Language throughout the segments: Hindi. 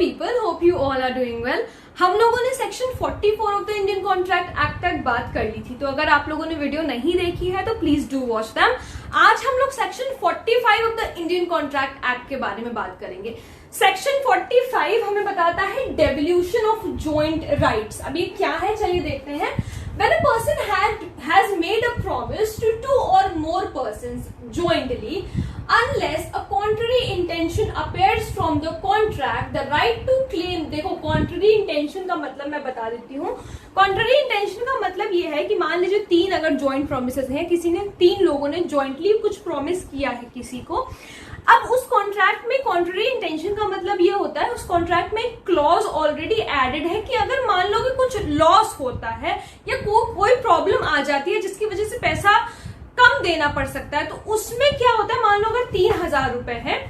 people, hope you all are doing well. हम लोगों ने section 44 of the Indian contract act तक बात कर ली थी, तो अगर आप लोगों ने वीडियो नहीं देखी है तो प्लीज डू वॉच दैम। आज हम लोग section 45 of the Indian contract act के बारे में बात करेंगे। सेक्शन 45 हमें बताता है डेवल्यूशन ऑफ जॉइंट राइट्स। अब ये क्या है, चलिए देखते हैं। When a person has made a promise to two or more persons jointly, unless a contrary intention appears from the contract, the right to claim। देखो contrary intention का मतलब मैं बता देती हूँ। contrary intention का मतलब ये है कि मान लीजिए तीन अगर joint promises हैं, किसी ने तीन लोगों ने jointly कुछ promise किया है किसी को। अब उस कॉन्ट्रैक्ट में कॉन्ट्ररी इंटेंशन का मतलब ये होता है, उस कॉन्ट्रैक्ट में क्लॉज ऑलरेडी एडेड है कि अगर मान लो कि कुछ लॉस होता है या कोई प्रॉब्लम आ जाती है जिसकी वजह से पैसा कम देना पड़ सकता है, तो उसमें क्या होता है, मान लो अगर 3,000 रुपए है,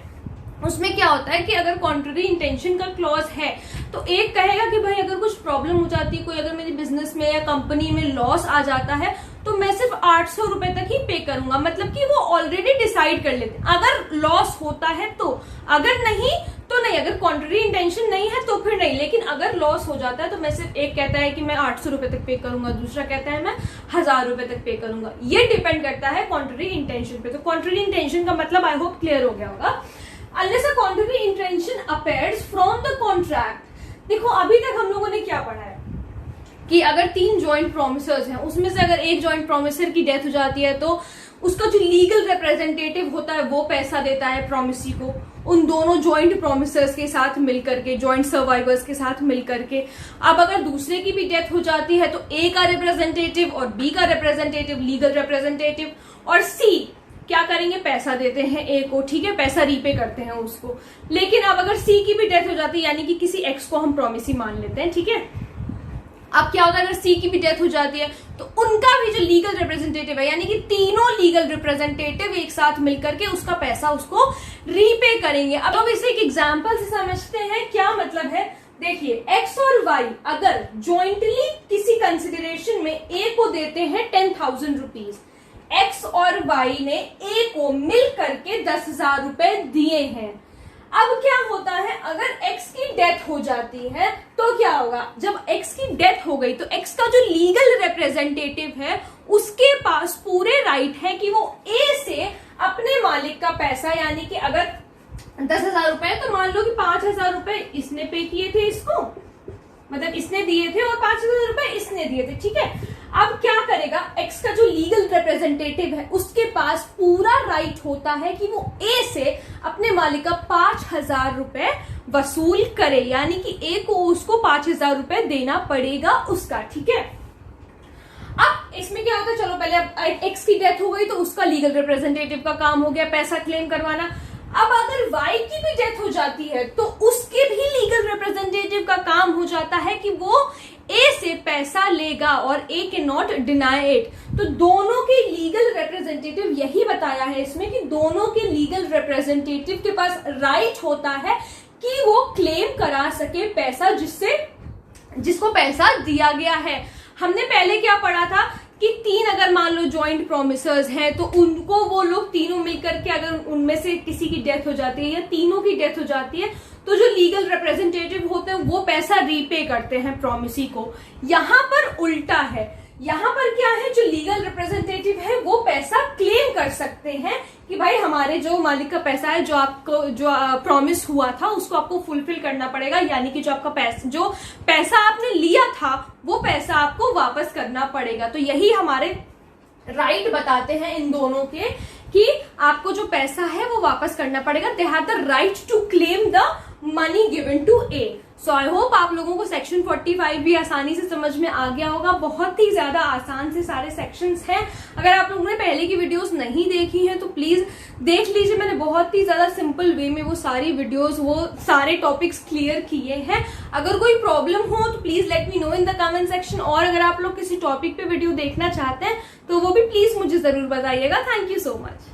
उसमें क्या होता है कि अगर कॉन्ट्ररी इंटेंशन का क्लॉज है तो एक कहेगा कि भाई अगर कुछ प्रॉब्लम हो जाती है, कोई अगर मेरी बिजनेस में या कंपनी में लॉस आ जाता है तो मैं सिर्फ 800 रुपए तक ही पे करूंगा। मतलब कि वो ऑलरेडी डिसाइड कर लेते हैं अगर लॉस होता है तो, अगर नहीं तो नहीं, अगर कॉन्ट्ररी इंटेंशन नहीं है तो फिर नहीं। लेकिन अगर लॉस हो जाता है तो मैं सिर्फ, एक कहता है कि मैं 800 रुपए तक पे करूंगा, दूसरा कहता है मैं 1000 रुपए तक पे करूंगा। ये डिपेंड करता है कॉन्ट्ररी इंटेंशन पे। तो कॉन्ट्ररी इंटेंशन का मतलब आई होप क्लियर हो गया होगा। Unless a contrary intention appears from the contract। देखो अभी तक हम लोगों ने क्या पढ़ा है कि अगर तीन जॉइंट प्रोमिसर्स हैं, उसमें से अगर एक जॉइंट प्रोमिसर की डेथ हो जाती है तो उसका जो लीगल रिप्रेजेंटेटिव होता है वो पैसा देता है प्रोमिसी को, उन दोनों जॉइंट प्रोमिसर्स के साथ मिलकर के, जॉइंट सर्वाइवर्स के साथ मिलकर के। अब अगर दूसरे की भी डेथ हो जाती है तो ए का रिप्रेजेंटेटिव और बी का रिप्रेजेंटेटिव, लीगल रिप्रेजेंटेटिव और सी क्या करेंगे, पैसा देते हैं ए को, ठीक है, पैसा रीपे करते हैं उसको। लेकिन अब अगर सी की भी डेथ हो जाती है, यानी कि किसी एक्स को हम प्रोमिसी मान लेते हैं, ठीक है। अब क्या होता है, अगर सी की भी डेथ हो जाती है तो उनका भी जो लीगल रिप्रेजेंटेटिव है, यानी कि तीनों लीगल रिप्रेजेंटेटिव एक साथ मिलकर के उसका पैसा उसको रीपे करेंगे। अब हम इसे एक एग्जाम्पल से समझते हैं क्या मतलब है। देखिए एक्स और वाई अगर ज्वाइंटली किसी कंसिडरेशन में ए को देते हैं 10,000 रुपीज, एक्स और वाई ने ए को मिल करके 10,000 रुपए दिए हैं। अब क्या होता है, अगर एक्स की डेथ हो जाती है तो क्या होगा, जब एक्स की डेथ हो गई तो एक्स का जो लीगल रिप्रेजेंटेटिव है उसके पास पूरे राइट है कि वो ए से अपने मालिक का पैसा, यानी कि अगर 10,000 रुपए तो मान लो कि 5,000 रुपए इसने पे किए थे इसको, मतलब इसने दिए थे और 5,000 रुपए इसने दिए थे, ठीक है। अब क्या करेगा, एक्स का जो लीगल रिप्रेजेंटेटिव है उसके पास पूरा राइट होता है कि वो ए से अपने मालिक का 5,000 रुपए वसूल करे, यानी कि ए को उसको 5,000 रुपए देना पड़ेगा उसका, ठीक है। अब इसमें क्या होता है, चलो पहले अब एक्स की डेथ हो गई तो उसका लीगल रिप्रेजेंटेटिव का काम हो गया पैसा क्लेम करवाना। अब अगर वाई की भी डेथ हो जाती है तो उसके भी लीगल रिप्रेजेंटेटिव का काम हो जाता है कि वो ए से पैसा लेगा और ए के नॉट डिनाई इट। तो दोनों के लीगल रिप्रेजेंटेटिव, यही बताया है इसमें कि दोनों के लीगल रिप्रेजेंटेटिव के पास राइट होता है कि वो क्लेम करा सके पैसा जिसको पैसा दिया गया है। हमने पहले क्या पढ़ा था कि तीन अगर मान लो जॉइंट प्रोमिसर्स हैं तो उनको वो लोग तीनों मिलकर के अगर उनमें से किसी की डेथ हो जाती है या तीनों की डेथ हो जाती है तो जो लीगल रिप्रेजेंटेटिव होते हैं वो पैसा रीपे करते हैं प्रोमिसी को। यहाँ पर उल्टा है, यहाँ पर क्या है, जो लीगल रिप्रेजेंटेटिव है वो पैसा क्लेम कर सकते हैं कि भाई हमारे जो मालिक का पैसा है, जो आपको जो प्रॉमिस हुआ था उसको आपको फुलफिल करना पड़ेगा, यानी कि जो आपका जो पैसा आपने लिया था वो पैसा आपको वापस करना पड़ेगा। तो यही हमारे राइट बताते हैं इन दोनों के कि आपको जो पैसा है वो वापस करना पड़ेगा। They have the right to claim the money given to A. So I hope आप लोगों को सेक्शन 45 भी आसानी से समझ में आ गया होगा। बहुत ही ज्यादा आसान से सारे सेक्शंस हैं। अगर आप लोगों ने पहले की वीडियोस नहीं देखी हैं तो प्लीज देख लीजिए, मैंने बहुत ही ज्यादा सिंपल वे में वो सारी वीडियोस, वो सारे टॉपिक्स क्लियर किए हैं। अगर कोई प्रॉब्लम हो तो please let me know in the comment section, और अगर आप लोग किसी टॉपिक पे वीडियो देखना चाहते हैं तो वो भी प्लीज मुझे जरूर बताइएगा। Thank you so much.